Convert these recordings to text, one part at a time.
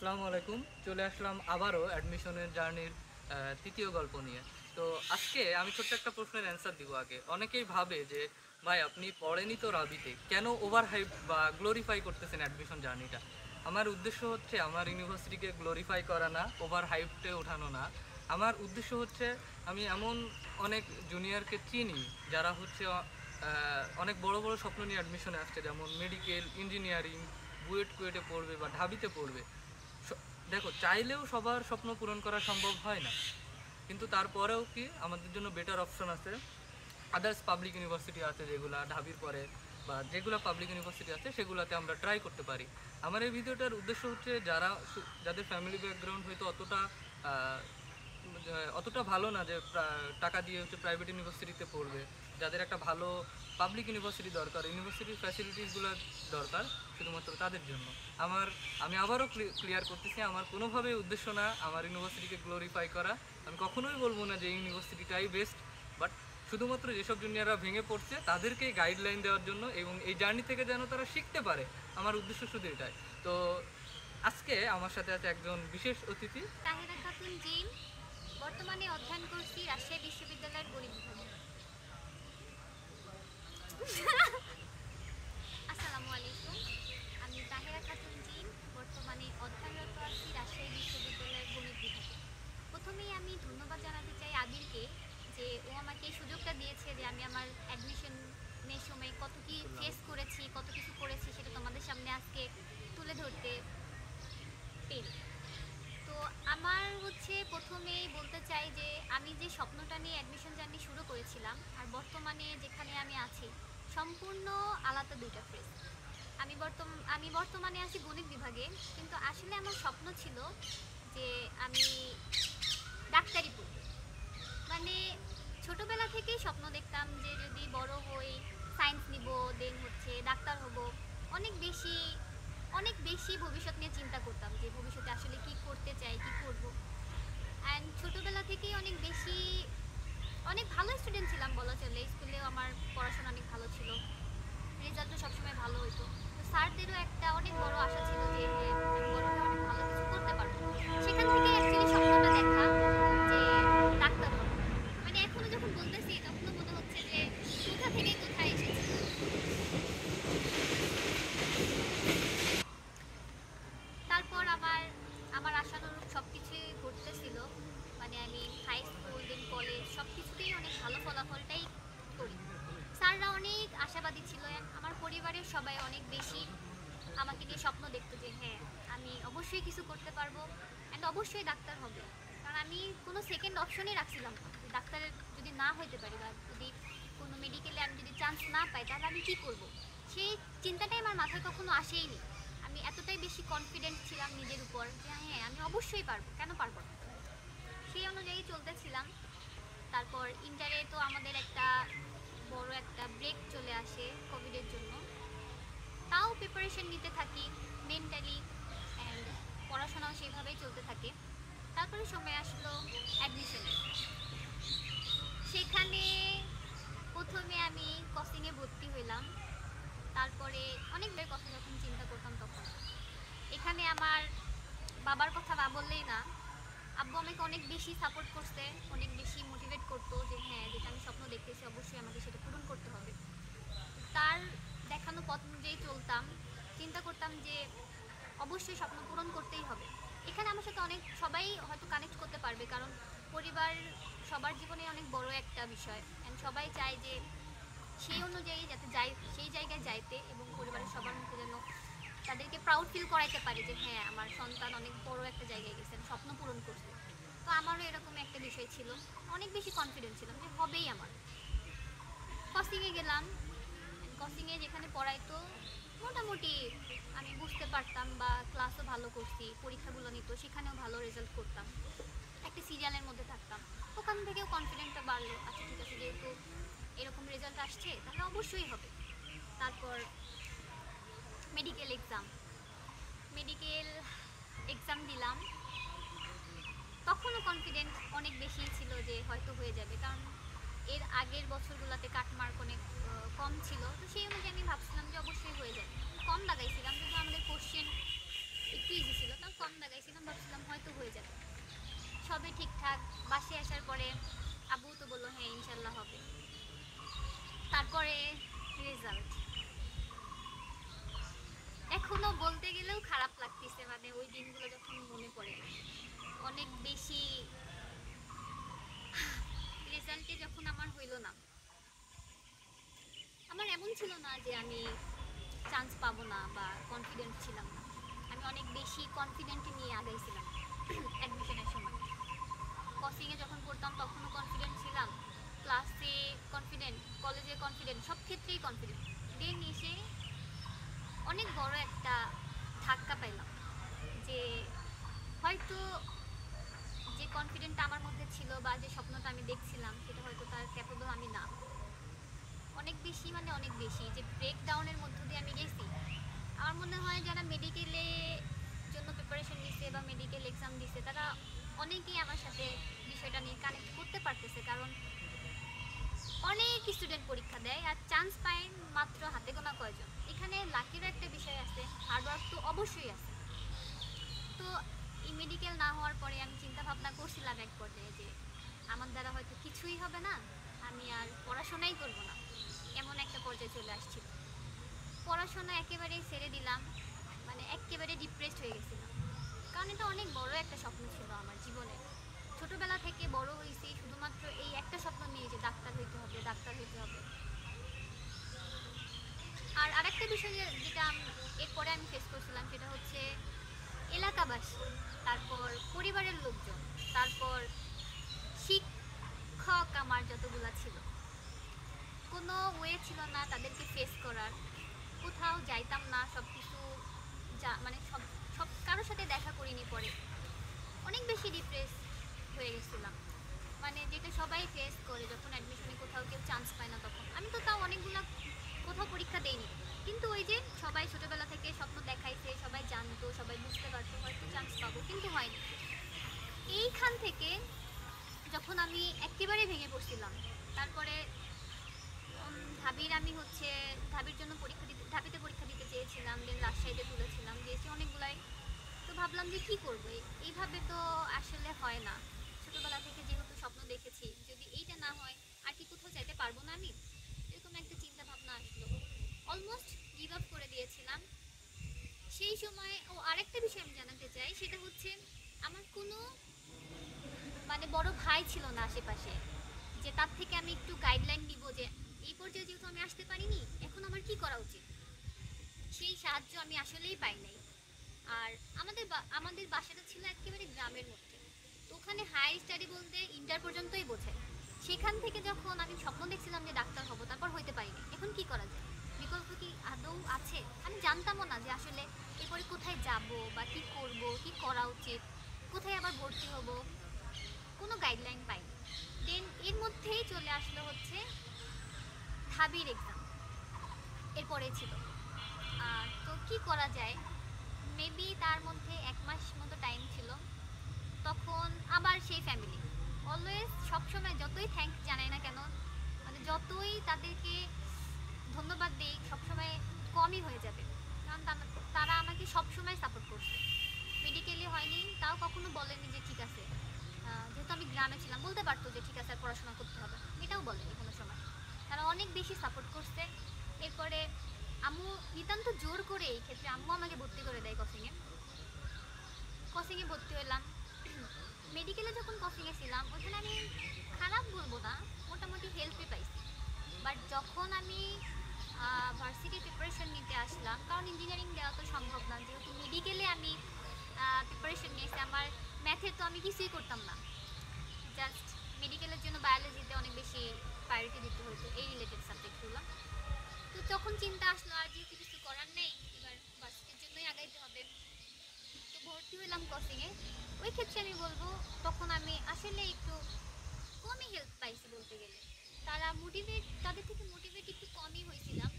আসসালামু আলাইকুম। চলে আসলাম আবারও অ্যাডমিশনের জার্নির তৃতীয় গল্প নিয়ে। তো আজকে আমি ছোট্ট একটা প্রশ্নের অ্যান্সার দিব আগে। অনেকেই ভাবে যে ভাই আপনি পড়েনই তো রাবিতে, কেন ওভার হাইপ বা গ্লোরিফাই করতেছেন অ্যাডমিশন জার্নিটা? আমার উদ্দেশ্য হচ্ছে আমার ইউনিভার্সিটিকে গ্লোরিফাই করা না, ওভার হাইপটে ওঠানো না। আমার উদ্দেশ্য হচ্ছে আমি এমন অনেক জুনিয়রকে চিনি যারা হচ্ছে অনেক বড় বড় স্বপ্ন নিয়ে অ্যাডমিশনে আসছে, যেমন মেডিকেল, ইঞ্জিনিয়ারিং, বুয়েট কুয়েটে পড়বে বা ঢাবিতে পড়বে। দেখো, চাইলেও সবার স্বপ্ন পূরণ করা সম্ভব হয় না, কিন্তু তারপরেও কি আমাদের জন্য বেটার অপশন আছে। আদার্স পাবলিক ইউনিভার্সিটি আছে যেগুলো ঢাবির পরে, বা যেগুলো পাবলিক ইউনিভার্সিটি আছে সেগুলোতে আমরা ট্রাই করতে পারি। আমার এই ভিডিওটার উদ্দেশ্য হচ্ছে যাদের ফ্যামিলি ব্যাকগ্রাউন্ড হয়তো অতটা ভালো না যে টাকা দিয়ে হচ্ছে প্রাইভেট ইউনিভার্সিটিতে পড়বে, যাদের একটা ভালো পাবলিক ইউনিভার্সিটি দরকার, ইউনিভার্সিটির ফ্যাসিলিটিসগুলো দরকার, শুধুমাত্র তাদের জন্য। আমি আবারও ক্লিয়ার করতেছি, আমার কোনোভাবেই উদ্দেশ্য না আমার ইউনিভার্সিটিকে গ্লোরিফাই করা। আমি কখনোই বলবো না যে এই ইউনিভার্সিটিটাই বেস্ট, বাট শুধুমাত্র যেসব জুনিয়ররা ভেঙে পড়ছে তাদেরকেই গাইডলাইন দেওয়ার জন্য এবং এই জার্নি থেকে যেন তারা শিখতে পারে, আমার উদ্দেশ্য শুধু এটাই। তো আজকে আমার সাথে আছে একজন বিশেষ অতিথি, তাহেরা খাতুন জিম। বর্তমানে অধ্যয়ন করছি রাজশাহী বিশ্ববিদ্যালয়ের গণিত বিভাগে। আসসালামু আলাইকুম, আমি তাহেরা খাতুন জিম। বর্তমানে অধ্যয়নরত আছি রাজশাহী বিশ্ববিদ্যালয়ের গণিত বিভাগে। প্রথমেই আমি ধন্যবাদ জানাতে চাই আবিরকে, যে ও আমাকে এই সুযোগটা দিয়েছে যে আমি আমার অ্যাডমিশনের সময় কত কি ফেস করেছি, কত কিছু করেছি সেটা তোমাদের সামনে আজকে তুলে ধরতে পেরে। তো আমার হচ্ছে প্রথমেই বলতে চাই যে আমি যে স্বপ্নটা নিয়ে অ্যাডমিশন জার্নি শুরু করেছিলাম আর বর্তমানে যেখানে আমি আছি সম্পূর্ণ আলাদা দুইটা ফেজ। আমি বর্তমানে আছি গণিত বিভাগে, কিন্তু আসলে আমার স্বপ্ন ছিল যে আমি ডাক্তারি পড়ব। মানে ছোটবেলা থেকেই স্বপ্ন দেখতাম যে যদি বড় হই সায়েন্স নিব, দেন হচ্ছে ডাক্তার হব। অনেক বেশি অনেক বেশি ভবিষ্যৎ নিয়ে চিন্তা করতাম যে ভবিষ্যতে আসলে কি করতে চাই, কি করব। অ্যান্ড ছোটবেলা থেকেই অনেক ভালো স্টুডেন্ট ছিলাম বলা চলে। স্কুলেও আমার পড়াশোনা অনেক ভালো ছিল, রেজাল্টও সবসময় ভালো হতো। তো স্যারদেরও একটা অনেক বড় আশা ছিল যে হ্যাঁ আমি বড় হয়ে অনেক ভালো কিছু করতে পারবো। সেখান থেকে অ্যাকচুয়ালি স্বপ্নটা দেখা যে ডাক্তার হবো। মানে এখনো যখন বলতেছি তখনও মনে হচ্ছে যে কোথা থেকে কোথায় এসেছি। তারপর আমার আমার আশানুরূপ সব কিছুই ঘটতেছিল। মানে আমি হাই স্কুল দেন কলেজ সব কিছুতেই অনেক ভালো ফলাফলটাই করি। স্যাররা অনেক আশাবাদী ছিল, আমার পরিবারের সবাই অনেক বেশি আমাকে নিয়ে স্বপ্ন দেখতো যে হ্যাঁ আমি অবশ্যই কিছু করতে পারবো অ্যান্ড অবশ্যই ডাক্তার হবে। কারণ আমি কোনো সেকেন্ড অপশনই রাখছিলাম না যে ডাক্তারের যদি না হইতে পারি বা যদি কোনো মেডিকেলে আমি যদি চান্স না পাই তাহলে আমি কী করব, সেই চিন্তাটাই আমার মাথায় কখনো আসেইনি। আমি এতটাই বেশি কনফিডেন্ট ছিলাম নিজের উপর যে হ্যাঁ আমি অবশ্যই পারবো, কেন পারবো না। সেই অনুযায়ী চলতেছিলাম। তারপর ইন্টারে তো আমাদের একটা বড় একটা ব্রেক চলে আসে কোভিডের জন্য। তাও প্রিপারেশন নিতে থাকি মেন্টালি, অ্যান্ড পড়াশোনাও সেভাবেই চলতে থাকে। তারপরে সময় আসলো অ্যাডমিশনের। সেখানে প্রথমে আমি কোচিংয়ে ভর্তি হইলাম। তারপরে অনেক বের কথা যখন চিন্তা করতাম তখন এখানে আমার বাবার কথা না বললেই না, আব্বু আমাকে অনেক বেশি সাপোর্ট করছে, অনেক বেশি মোটিভেট করতো যে হ্যাঁ যেটা আমি স্বপ্ন দেখতেছি অবশ্যই আমাকে সেটা পূরণ করতে হবে। তার দেখানো পথ অনুযায়ী চলতাম, চিন্তা করতাম যে অবশ্যই স্বপ্ন পূরণ করতেই হবে। এখানে আমার সাথে অনেক সবাই হয়তো কানেক্ট করতে পারবে, কারণ পরিবার সবার জীবনে অনেক বড় একটা বিষয়, অ্যান্ড সবাই চায় যে সেই অনুযায়ী যাতে যাই সেই জায়গায় যাইতে, এবং পরিবারের সবার মুখে যেন তাদেরকে প্রাউড ফিল করাইতে পারে যে হ্যাঁ আমার সন্তান অনেক বড় একটা জায়গায় গেছেন, স্বপ্ন পূরণ করছে। তো আমারও এরকম একটা বিষয় ছিল, অনেক বেশি কনফিডেন্স ছিলাম যে হবেই আমার। কোচিংয়ে গেলাম, কোচিংয়ে যেখানে পড়াইতো মোটামুটি আমি বুঝতে পারতাম বা ক্লাসও ভালো করছি, পরীক্ষাগুলো নিত সেখানেও ভালো রেজাল্ট করতাম, একটা সিরিয়ালের মধ্যে থাকতাম। ওখান থেকেও কনফিডেন্টটা বাড়লো, আচ্ছা ঠিক আছে যেহেতু এরকম রেজাল্ট আসছে তাহলে অবশ্যই হবে। তারপর মেডিকেল এক্সাম দিলাম। তখনও কনফিডেন্ট অনেক বেশি ছিল যে হয়তো হয়ে যাবে, কারণ এর আগের বছরগুলোতে কাটমার্ক অনেক কম ছিল। তো সেই অনুযায়ী আমি ভাবছিলাম যে অবশ্যই হয়ে যাবে। কম লাগাইছিলাম, কিন্তু আমাদের কোশ্চেন একটু ইজি ছিল, তাও কম লাগাই আগাইছিলাম, ভাবছিলাম হয়তো হয়ে যাবে, সবই ঠিকঠাক। বাসে আসার পরে আব্বু তো বললো হ্যাঁ ইনশাল্লাহ হবে। তারপরে রেজাল্ট এখনো বলতে গেলেও খারাপ লাগতেছে, মানে ওই দিনগুলো যখন মনে পড়ে অনেক বেশি। রেজাল্টে যখন আমার হইলো না, আমার এমন ছিল না যে আমি চান্স পাবো না বা কনফিডেন্ট ছিলাম না, আমি অনেক বেশি কনফিডেন্ট নিয়ে আগাইছিলাম। অ্যাডমিশনের সময় কোচিংয়ে যখন পড়তাম তখনও কনফিডেন্ট ছিলাম, ক্লাসে কনফিডেন্ট, কলেজে কনফিডেন্ট, সব ক্ষেত্রেই কনফিডেন্ট। দেন এসে অনেক বড় একটা ধাক্কা পাইলাম যে হয়তো যে কনফিডেন্টটা আমার মধ্যে ছিল বা যে স্বপ্নটা আমি দেখছিলাম সেটা হয়তো তার ক্যাপেবল আমি না। অনেক বেশি, মানে অনেক বেশি যে ব্রেক ডাউনের মধ্য দিয়ে আমি গেছি। আমার মনে হয় যারা মেডিকেলে জন্য প্রিপারেশন নিচ্ছে বা মেডিকেল এক্সাম দিচ্ছে তারা অনেকেই আমার সাথে বিষয়টা নিয়ে কানেক্ট করতে পারতেছে, কারণ অনেক স্টুডেন্ট পরীক্ষা দেয় আর চান্স পায় মাত্র হাতে গোনা কয়জন। এখানে লাকিরও একটা বিষয় আছে, হার্ডওয়ার্ক তো অবশ্যই আছে। তো এই মেডিকেল না হওয়ার পরে আমি চিন্তা ভাবনা করছিলাম এক পর্যায়ে যে আমার দ্বারা হয়তো কিছুই হবে না, আমি আর পড়াশোনাই করব না, এমন একটা পর্যায়ে চলে আসছিল। পড়াশোনা একেবারেই ছেড়ে দিলাম, মানে একেবারে ডিপ্রেসড হয়ে গেছিলাম, কারণ এটা অনেক বড় একটা স্বপ্ন ছিল আমার জীবনে। ছোটবেলা থেকে বড় হয়েছি শুধুমাত্র এই একটা স্বপ্ন নিয়ে যে ডাক্তার হইতে হবে, ডাক্তার হইতে হবে। আর আরেকটা বিষয় যেটা এরপরে আমি ফেস করছিলাম সেটা হচ্ছে এলাকাবাসী, তারপর পরিবারের লোকজন, তারপর শিক্ষক আমার যতগুলা ছিল, কোনো ওয়ে ছিল না তাদেরকে ফেস করার। কোথাও যাইতাম না, সব কিছু মানে সব সব কারোর সাথে দেখা করিনি। পরে অনেক বেশি ডিপ্রেস হয়ে গেছিলাম, মানে যেটা সবাই ফেস করে যখন অ্যাডমিশনে কোথাও কেউ চান্স পায় না। তখন আমি তো তাও অনেকগুলো কোথাও পরীক্ষা দেইনি, কিন্তু ওই যে সবাই ছোটোবেলা থেকে স্বপ্ন দেখাইছে, সবাই জানতো, সবাই বুঝতে পারতো হয়তো চান্স পাবো, কিন্তু হয়নি। এইখান থেকে যখন আমি একেবারে ভেঙে পড়ছিলাম, তারপরে ঢাবির আমি হচ্ছে ঢাবির জন্য ঢাবিতে পরীক্ষা দিতে চেয়েছিলাম, দেন রাজশাহীতে তুলেছিলাম, দিয়েছি অনেকগুলাই। তো ভাবলাম যে কী করবো, এইভাবে তো আসলে হয় না। ছোটোবেলা থেকে যেহেতু স্বপ্ন দেখেছি, যদি এইটা না হয় আর কি কোথাও যাইতে পারবো না আমি, এরকম একটা চিন্তা ভাবনা আসলো। অলমোস্ট গিভ আপ করে দিয়েছিলাম সেই সময়। ও আরেকটা বিষয় আমি জানাতে চাই, সেটা হচ্ছে আমার কোনো মানে বড় ভাই ছিল না আশেপাশে, যে তার থেকে আমি একটু গাইডলাইন নিব যে এই পর্যায়ে যেহেতু আমি আসতে পারিনি, এখন আমার কি করা উচিত। সেই সাহায্য আমি আসলেই পাই নাই। আর আমাদের বাসাটা ছিল একেবারে গ্রামের মধ্যে, তো ওখানে হায়ার স্টাডি বলতে ইন্টার পর্যন্তই বোঝায়। সেখান থেকে যখন আমি স্বপ্ন দেখছিলাম যে ডাক্তার হব, তারপর হইতে পারিনি, এখন কি করা যায়, বিকল্প কি আদৌ আছে? আমি জানতামও না যে আসলে এরপরে কোথায় যাব বা কি করব, কি করা উচিত, কোথায় আবার ভর্তি হব, কোনো গাইডলাইন পাইনি। দেন এর মধ্যেই চলে আসলো হচ্ছে ঢাবির এক্সাম, এরপরে ছিল। তো কি করা যায়, মেবি তার মধ্যে 1 মাস মতো টাইম ছিল। তখন আবার সেই ফ্যামিলি, অলওয়েজ সবসময় যতই থ্যাঙ্কস জানাই না কেন, মানে যতই তাদেরকে ধন্যবাদ দিই সবসময় কমই হয়ে যাবে, কারণ তারা আমাকে সবসময় সাপোর্ট করছে। মেডিকেলি হয়নি তাও কখনো বলেনি যে ঠিক আছে, যেহেতু আমি গ্রামে ছিলাম বলতে পারতো যে ঠিক আছে আর পড়াশোনা করতে হবে, এটাও বলেনি কোনো সময়। তারা অনেক বেশি সাপোর্ট করছে। এরপরে আম্মু নিতান্ত জোর করে এই ক্ষেত্রে আম্মু আমাকে ভর্তি করে দেয় কোচিংয়ে। কোচিংয়ে ভর্তি হলাম। মেডিকেলে যখন কোচিংয়ে ছিলাম ওইখানে আমি খারাপ বলবো না, মোটামুটি হেল্পই পাইছি। বাট যখন আমি ভার্সিটি প্রিপারেশন নিতে আসলাম, কারণ ইঞ্জিনিয়ারিং দেওয়া তো সম্ভব না, যেহেতু মেডিকেলে আমি প্রিপারেশন নিয়েছি, আমার ম্যাথে তো আমি কিছুই করতাম না, জাস্ট মেডিকেলের জন্য বায়োলজিতে অনেক বেশি প্রায়োরিটি দিতে হতো, এই রিলেটেড সাবজেক্টগুলো। তো তখন চিন্তা আসলো আর যেহেতু কিছু করার নেই, এবার ভার্সিটির জন্যই আগাইতে হবে। তো ভর্তি হলাম কোচিংয়ে। ওই ক্ষেত্রে আমি বলবো তখন আমি আসলে একটু কমই হেল্প পাইছি বলতে গেলে। তাদের থেকে মোটিভেট একটু কমই হয়েছিলাম।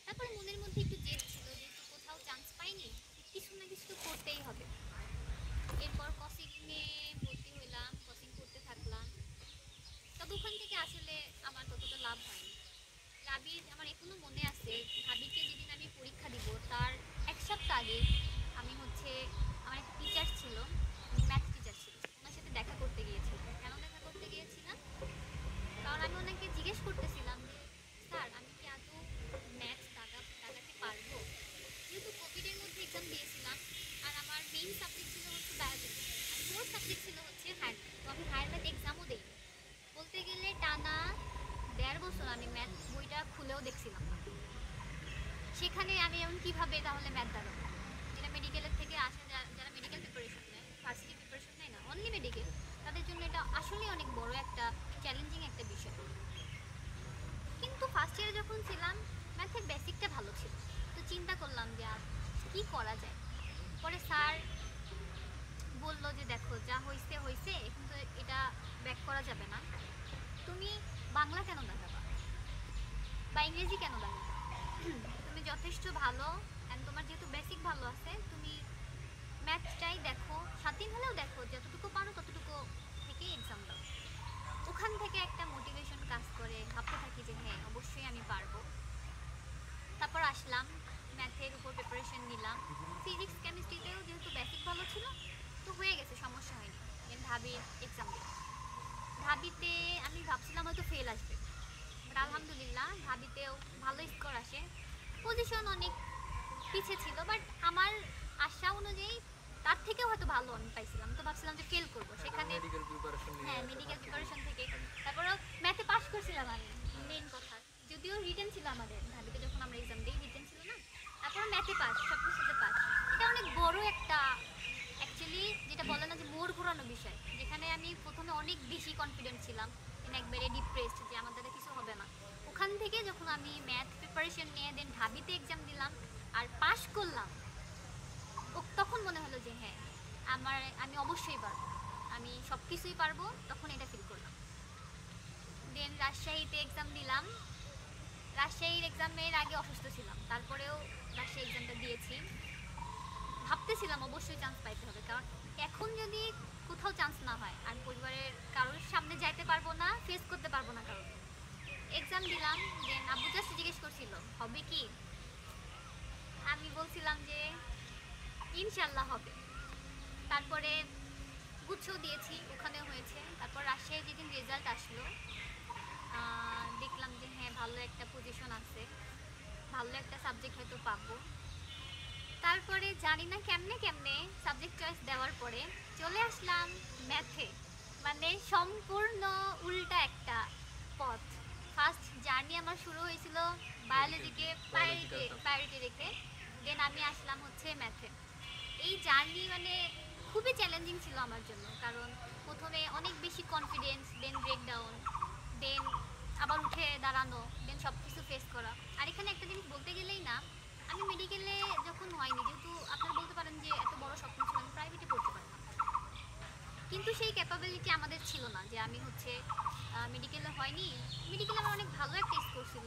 তারপরে মনের মধ্যে একটু জেদ ছিল, যেহেতু কোথাও চান্স পাইনি, কিছু না কিছু তো করতেই হবে। এরপর কোচিংয়ে ভর্তি হইলাম, কোচিং করতে থাকলাম। তবে ওখান থেকে আসলে আমার ততটা লাভ হয়নি। রাবির আমার এখনো মনে আছে, ভাবিকে যেদিন আমি পরীক্ষা দিব তার 1 সপ্তাহ আগে আমি হচ্ছে, আমার একটা টিচার ছিল, 1.5 বছর আমি ম্যাথ বইটা খুলেও দেখছিলাম না। সেখানে আমি এমন কীভাবে তাহলে ম্যাথ দাঁড়াবো, যেটা মেডিকেলের থেকে আসা, যারা মেডিকেল প্রিপারেশন নেয়, ভার্সিটি প্রিপারেশন নেয় না, অনলি মেডিকেল, তাদের জন্য এটা আসলে অনেক বড় একটা চ্যালেঞ্জিং একটা বিষয়। কিন্তু ফার্স্ট ইয়ারে যখন ছিলাম ম্যাথের বেসিকটা ভালো ছিল, তো চিন্তা করলাম যে আর কী করা যায়। পরে স্যার বললো যে দেখো যা হয়েছে হয়েছে, এখন তো এটা ব্যাক করা যাবে না, তুমি বাংলা কেন দেখাবা বা ইংরেজি কেন দেখাবা, তুমি যথেষ্ট ভালো অ্যান্ড তোমার যেহেতু বেসিক ভালো আছে, তুমি ম্যাথটাই দেখো, 7 দিন হলেও দেখো, যতটুকু পারো ততটুকু থেকে এক্সাম দাও। ওখান থেকে একটা মোটিভেশন কাজ করে, ভাবতে থাকি যে হ্যাঁ অবশ্যই আমি পারবো। তারপর আসলাম, ম্যাথের উপর প্রিপারেশন নিলাম, ফিজিক্স কেমিস্ট্রিতেও যেহেতু বেসিক ভালো ছিল তো হয়ে গেছে, সমস্যা হয়নি। দেন ঢাবির এক্সাম দিলাম। ঢাবিতে আমি ভাবছিলাম হয়তো ফেল আসবে, বাট আলহামদুলিল্লাহ ঢাবিতেও ভালো স্কোর আসে। পজিশন অনেক পিছিয়ে ছিল, বাট আমার আশা অনুযায়ী তার থেকেও হয়তো ভালো আমি পাইছিলাম, তো ভাবছিলাম যে ফেল করবো সেখানে। মেডিকেল প্রিপারেশন নিয়ে হ্যাঁ, মেডিকেল প্রিপারেশন থেকে তারপরেও ম্যাথে পাস করছিলাম আমি, মেন কথা। যদিও রিটেন ছিল আমাদের ঢাবিতে, যখন আমরা এক্সাম দিই রিটেন ছিল না, তারপর ম্যাথে পাস, সব কিছুতে পাস। এটা অনেক বড় একটা, অ্যাকচুয়ালি যেটা বলে না যে মোড় ঘোরানো বিষয়, যেখানে আমি প্রথমে অনেক বেশি কনফিডেন্ট ছিলাম, একবারে ডিপ্রেসড যে আমার দ্বারা কিছু হবে না। ওখান থেকে যখন আমি ম্যাথ প্রিপারেশন নিয়ে দেন ঢাবিতে এক্সাম দিলাম আর পাস করলাম, তখন মনে হলো যে হ্যাঁ আমি অবশ্যই পারবো, আমি সব কিছুই পারবো, তখন এটা ফিল করলাম। দেন রাজশাহীতে এক্সাম দিলাম। রাজশাহীর এক্সামের আগে অসুস্থ ছিলাম, তারপরেও রাজশাহী এক্সামটা দিয়েছি। ভাবতেছিলাম অবশ্যই চান্স পাইতে হবে, কারণ এখন যদি কোথাও চান্স না হয় আর পরিবারের কারোর সামনে যাইতে পারবো না, ফেস করতে পারবো না কারোর। এক্সাম দিলাম, দেন আব্বু জাস্ট জিজ্ঞেস করছিল হবে কি, আমি বলছিলাম যে ইনশাল্লাহ হবে। তারপরে গুচ্ছও দিয়েছি, ওখানেও হয়েছে। তারপর রাজশাহীর যেদিন রেজাল্ট আসলো, দেখলাম যে হ্যাঁ ভালো একটা পজিশন আছে, ভালো একটা সাবজেক্ট হয়তো পাবো। তারপরে জানি না কেমনে কেমনে সাবজেক্ট চয়েস দেওয়ার পরে চলে আসলাম ম্যাথে, মানে সম্পূর্ণ উল্টা একটা পথ। ফার্স্ট জার্নি আমার শুরু হয়েছিল বায়োলজিকে প্রায়োরিটি রেখে, দেন আমি আসলাম হচ্ছে ম্যাথে। এই জার্নি মানে খুবই চ্যালেঞ্জিং ছিল আমার জন্য, কারণ প্রথমে অনেক বেশি কনফিডেন্স, দেন ব্রেকডাউন, দেন আবার উঠে দাঁড়ানো, দেন সব কিছু ফেস করা। আর এখানে একটা জিনিস বলতে গেলেই না, আমি মেডিকেলে যখন হয়নি, যেহেতু আপনারা বলতে পারেন যে এত বড় স্বপ্ন ছিল আমি প্রাইভেটে পড়তে পারতাম, কিন্তু সেই ক্যাপাবিলিটি আমাদের ছিল না যে আমি হচ্ছে মেডিকেলে হয়নি। মেডিকেলে আমার অনেক ভালো একটা স্কোর ছিল,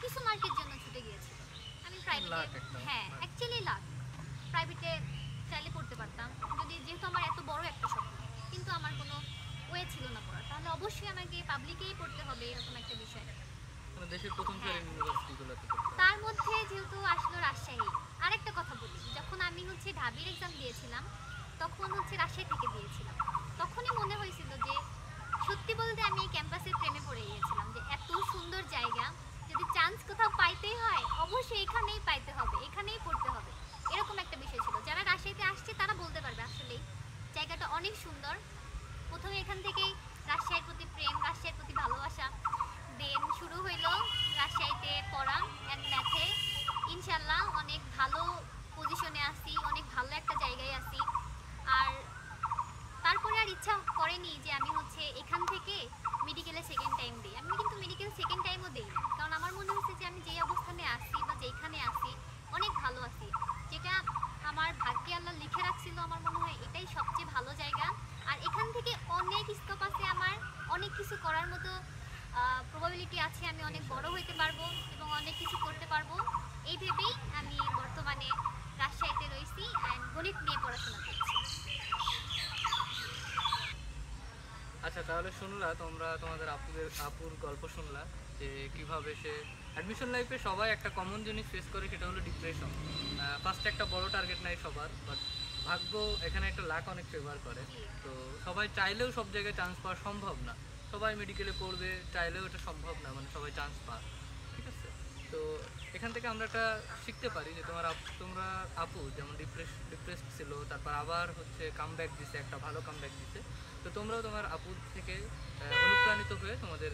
কিছু মার্কের জন্য ছুটে গিয়েছিল। আমি প্রাইভেটে, হ্যাঁ অ্যাকচুয়ালি লাক, প্রাইভেটে চাইলে পড়তে পারতাম, যদি যেহেতু আমার এত বড় একটা স্বপ্ন, কিন্তু আমার কোনো ওয়ে ছিল না পড়ার, তাহলে অবশ্যই আমাকে পাবলিকেই পড়তে হবে, এরকম একটা বিষয়। মানে দেশের প্রথম সারির ইউনিভার্সিটিগুলোতে পড়তে। তার মধ্যে যেহেতু আসলো রাজশাহী, আরেকটা কথা বলি, যখন আমি হচ্ছে ঢাবির এক্সাম দিয়েছিলাম তখন হচ্ছে রাজশাহী থেকে দিয়েছিলাম, তখনই মনে হয়েছিল যে সত্যি বলতে আমি এই ক্যাম্পাসের প্রেমে পড়ে গিয়েছিলাম, যে এত সুন্দর জায়গা, যদি চান্স কোথাও পাইতেই হয় অবশ্যই এখানেই পাইতে হবে, এখানেই পড়তে হবে, এরকম একটা বিষয় ছিল। যারা রাজশাহীতে আসছে তারা বলতে পারবে আসলেই জায়গাটা অনেক সুন্দর। প্রথমে এখান থেকেই রাজশাহীর প্রতি প্রেম, রাজশাহীর প্রতি ভালোবাসা, দেন শুরু হইলো রাজশাহীতে পড়া অ্যান্ড ম্যাথে। ইনশাল্লাহ অনেক ভালো পজিশনে আছি, অনেক ভালো একটা জায়গায় আছি। আর তারপরে আর ইচ্ছা করেনি যে আমি হচ্ছে এখান থেকে মেডিকেলে সেকেন্ড টাইম দিই। আমি কিন্তু মেডিকেল সেকেন্ড টাইমও দিই, কারণ আমার মনে হচ্ছে যে আমি যেই অবস্থানে আছি বা যেখানে আছি অনেক ভালো আছি, যেটা আমার ভাগ্যে আল্লাহ লিখে রাখছিল, আমার মনে হয় এটাই সবচেয়ে ভালো জায়গা। আর এখান থেকে অনেক স্কোপ আছে, আমার অনেক কিছু করার মতো প্রবাবিলিটি আছে, আমি অনেক বড় হইতে পারবো এবং অনেক কিছু করতে পারবো। এই ভেবেই আমি বর্তমানে রাজশাহীতে রয়েছি অ্যান্ড গণিত নিয়ে পড়াশোনা করছি। আচ্ছা, তাহলে শুনলা তোমরা তোমাদের আপুর গল্প শুনলা যে কিভাবে সে অ্যাডমিশন লাইফে সবাই একটা কমন জিনিস ফেস করে, সেটা হলো ডিপ্রেশন। ফার্স্টে একটা বড় টার্গেট নাই সবার, বাট ভাগ্য এখানে একটা লাক অনেক ফেভার করে। তো সবাই চাইলেও সব জায়গায় চান্স পাওয়া সম্ভব না, সবাই মেডিকেলে পড়বে চাইলেও এটা সম্ভব না, মানে সবাই চান্স পায়, ঠিক আছে? তো এখান থেকে আমরা একটা শিখতে পারি যে তোমরা আপু যেমন ডিপ্রেসড ছিল, তারপর আবার হচ্ছে কামব্যাক দিছে, একটা ভালো কামব্যাক দিছে। তো তোমরাও তোমার আপুর থেকে অনুপ্রাণিত হয়ে তোমাদের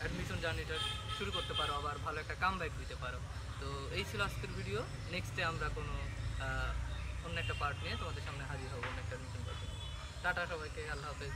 অ্যাডমিশন জার্নিটা শুরু করতে পারো, আবার ভালো একটা কামব্যাক দিতে পারো। তো এই ছিল আজকের ভিডিও। নেক্সটে আমরা কোনো অন্য একটা পার্ট নিয়ে তোমাদের সামনে হাজির হবো, অন্য একটা অ্যাডমিশন করতে। টাটা সবাইকে, আল্লাহ হাফেজ।